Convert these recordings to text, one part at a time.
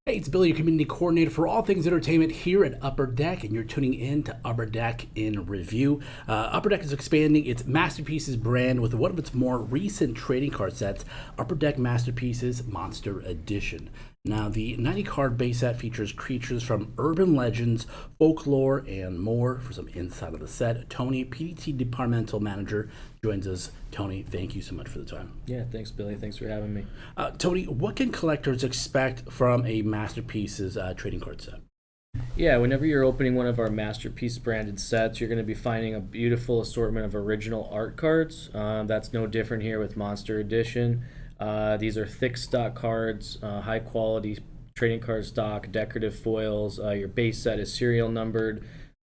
Hey, it's Billy, your community coordinator for all things entertainment here at Upper Deck, and you're tuning in to Upper Deck in Review. Upper Deck is expanding its Masterpieces brand with one of its more recent trading card sets, Upper Deck Masterpieces Monster Edition. Now, the 90 card base set features creatures from urban legends, folklore, and more. For some insight of the set, Tony, PDT Departmental Manager, joins us. Tony, thank you so much for the time. Yeah, thanks, Billy. Thanks for having me. Tony, what can collectors expect from a Masterpieces trading card set? Yeah, whenever you're opening one of our Masterpiece branded sets, you're going to be finding a beautiful assortment of original art cards. That's no different here with Monster Edition. These are thick stock cards, high quality trading card stock, decorative foils. Your base set is serial numbered.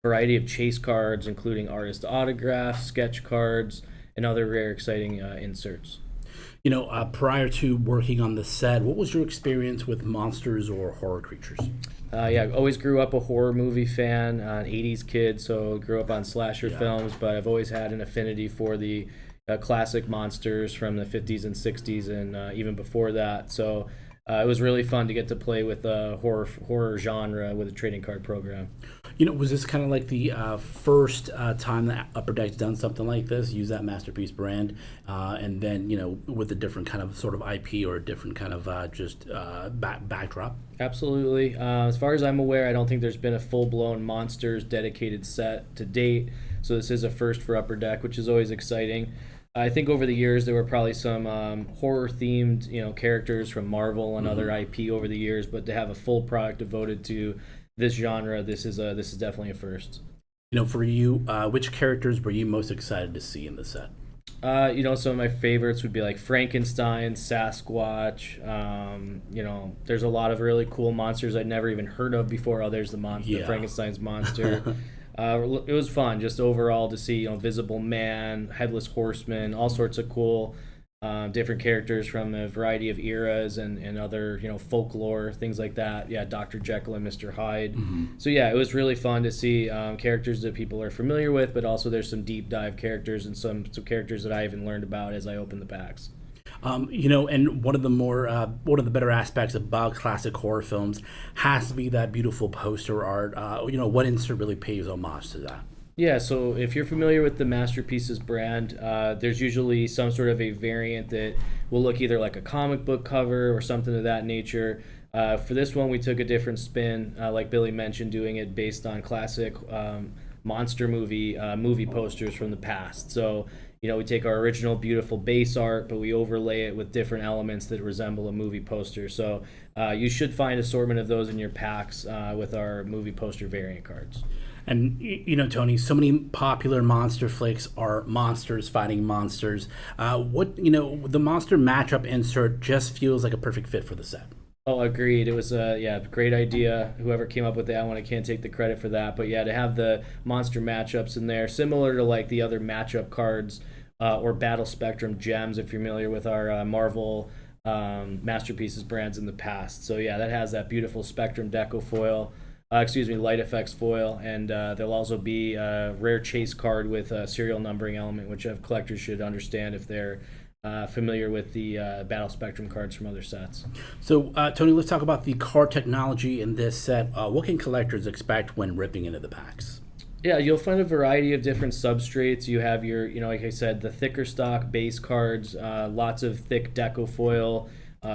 Variety of chase cards, including artist autographs, sketch cards, and other rare, exciting inserts. Prior to working on the set, what was your experience with monsters or horror creatures? Yeah, I always grew up a horror movie fan, an 80s kid, so grew up on slasher films, but I've always had an affinity for the classic monsters from the 50s and 60s and even before that. So it was really fun to get to play with the horror genre with a trading card program. Was this kind of like the first time that Upper Deck's done something like this, use that Masterpiece brand, and then, with a different kind of sort of IP or a different kind of backdrop? Absolutely. As far as I'm aware, I don't think there's been a full-blown Monsters dedicated set to date, so this is a first for Upper Deck, which is always exciting. I think over the years there were probably some horror-themed, characters from Marvel and other IP over the years, but to have a full product devoted to this genre, this is definitely a first. For you, which characters were you most excited to see in the set? Some of my favorites would be like Frankenstein, Sasquatch. There's a lot of really cool monsters I'd never even heard of before. Oh, there's the Frankenstein's monster. It was fun just overall to see, Visible Man, Headless Horseman, all sorts of cool different characters from a variety of eras and other, folklore, things like that. Yeah, Dr. Jekyll and Mr. Hyde. So yeah, it was really fun to see characters that people are familiar with, but also there's some deep dive characters and some characters that I even learned about as I opened the packs. And one of the better aspects about classic horror films has to be that beautiful poster art. What insert really pays homage to that? Yeah, so if you're familiar with the Masterpieces brand, there's usually some sort of a variant that will look either like a comic book cover or something of that nature. For this one, we took a different spin, like Billy mentioned, doing it based on classic monster movie posters from the past. So, we take our original beautiful base art, but we overlay it with different elements that resemble a movie poster. So you should find assortment of those in your packs with our movie poster variant cards. And Tony, so many popular monster flicks are monsters fighting monsters. The monster matchup insert just feels like a perfect fit for the set. Oh, agreed. It was a great idea. Whoever came up with that one, I can't take the credit for that. But yeah, to have the monster matchups in there, similar to like the other matchup cards or Battle Spectrum gems, if you're familiar with our Marvel Masterpieces brands in the past. So yeah, that has that beautiful Spectrum Deco foil. Light effects foil, and there'll also be a rare chase card with a serial numbering element, which collectors should understand if they're familiar with the Battle Spectrum cards from other sets. So, Tony, let's talk about the card technology in this set. What can collectors expect when ripping into the packs? Yeah, you'll find a variety of different substrates. You have your, like I said, the thicker stock base cards, lots of thick deco foil,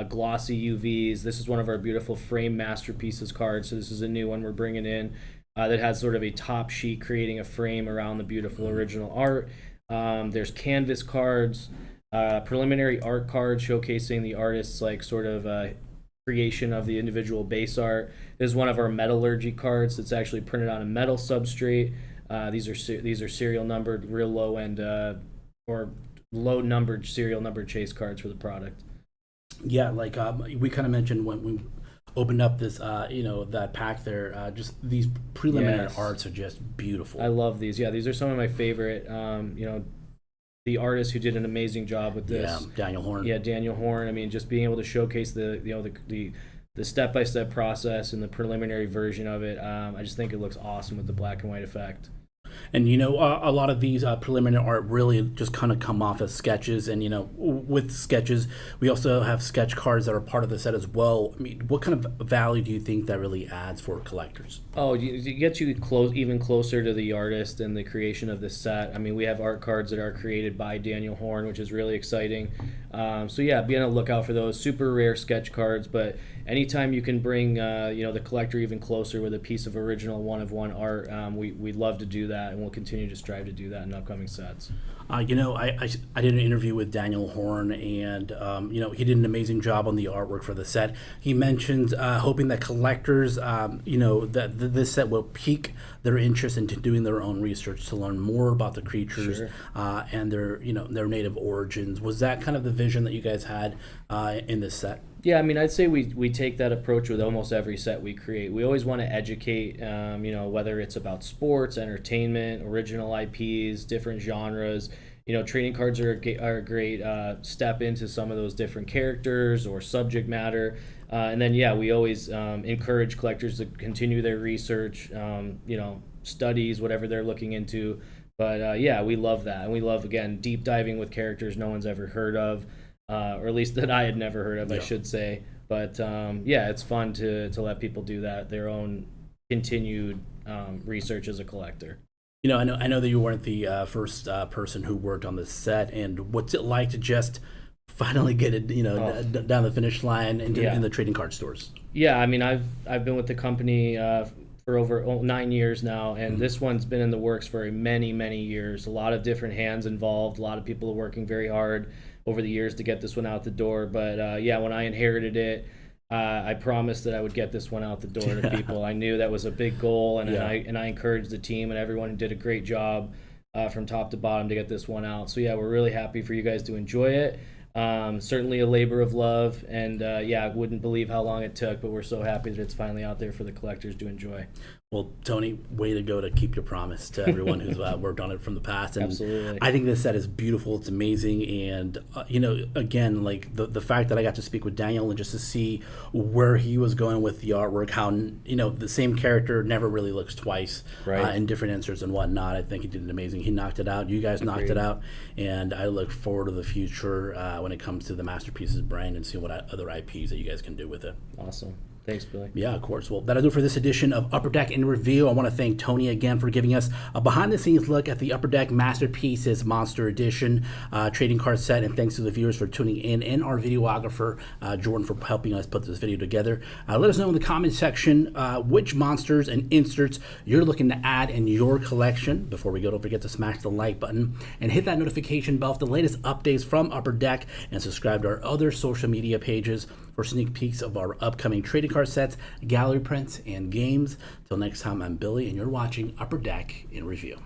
glossy UVs. This is one of our beautiful frame Masterpieces cards. So this is a new one we're bringing in that has sort of a top sheet creating a frame around the beautiful original art. There's canvas cards, preliminary art cards showcasing the artist's like sort of creation of the individual base art. This is one of our metallurgy cards that's actually printed on a metal substrate. These are serial numbered, real low end or low numbered serial numbered chase cards for the product. Yeah, like we kind of mentioned when we opened up this, that pack there. Just these preliminary arts are just beautiful. I love these. Yeah, these are some of my favorite. The artist who did an amazing job with this. Yeah, Daniel Horn. Yeah, Daniel Horn. I mean, just being able to showcase the step-by-step process and the preliminary version of it. I just think it looks awesome with the black and white effect. And a lot of these preliminary art really just kind of come off as sketches. And with sketches, we also have sketch cards that are part of the set as well. I mean, what kind of value do you think that really adds for collectors? Oh, it gets you even closer to the artist and the creation of the set. I mean, we have art cards that are created by Daniel Horn, which is really exciting. So yeah, be on the lookout for those super rare sketch cards. But anytime you can bring the collector even closer with a piece of original one of one art, we'd love to do that, and we'll continue to strive to do that in upcoming sets. I did an interview with Daniel Horn, and he did an amazing job on the artwork for the set. He mentioned hoping that collectors, that this set will pique their interest into doing their own research to learn more about the creatures. Sure. And their native origins. Was that kind of the vision that you guys had in this set? Yeah, I mean, I'd say we take that approach with almost every set we create. We always want to educate, whether it's about sports, entertainment, original IPs, different genres. Trading cards are a great step into some of those different characters or subject matter. And then, we always encourage collectors to continue their research, studies, whatever they're looking into. But we love that. And we love, again, deep diving with characters no one's ever heard of. Or at least that I had never heard of, I should say. But it's fun to let people do that, their own continued research as a collector. I know that you weren't the first person who worked on this set, and what's it like to just finally get it, down the finish line in the trading card stores? Yeah, I mean, I've been with the company for over 9 years now, and this one's been in the works for many, many years. A lot of different hands involved, a lot of people are working very hard over the years to get this one out the door. But when I inherited it, I promised that I would get this one out the door to people. I knew that was a big goal, and I encouraged the team and everyone who did a great job from top to bottom to get this one out. So we're really happy for you guys to enjoy it. Certainly a labor of love, and I wouldn't believe how long it took, but we're so happy that it's finally out there for the collectors to enjoy. Well, Tony, way to go to keep your promise to everyone who's worked on it from the past. And absolutely. I think this set is beautiful. It's amazing. And, again, like the fact that I got to speak with Daniel and just to see where he was going with the artwork, how, the same character never really looks twice in different inserts and whatnot. I think he did amazing. He knocked it out. You guys knocked it out. And I look forward to the future when it comes to the Masterpieces brand and see what other IPs that you guys can do with it. Awesome. Thanks, Billy. Yeah, of course. Well, that'll do it for this edition of Upper Deck in Review. I want to thank Tony again for giving us a behind-the-scenes look at the Upper Deck Masterpieces Monster Edition trading card set. And thanks to the viewers for tuning in, and our videographer, Jordan, for helping us put this video together. Let us know in the comment section which monsters and inserts you're looking to add in your collection. Before we go, don't forget to smash the like button and hit that notification bell for the latest updates from Upper Deck, and subscribe to our other social media pages for sneak peeks of our upcoming trading card sets, gallery prints, and games. Till next time, I'm Billy, and you're watching Upper Deck in Review.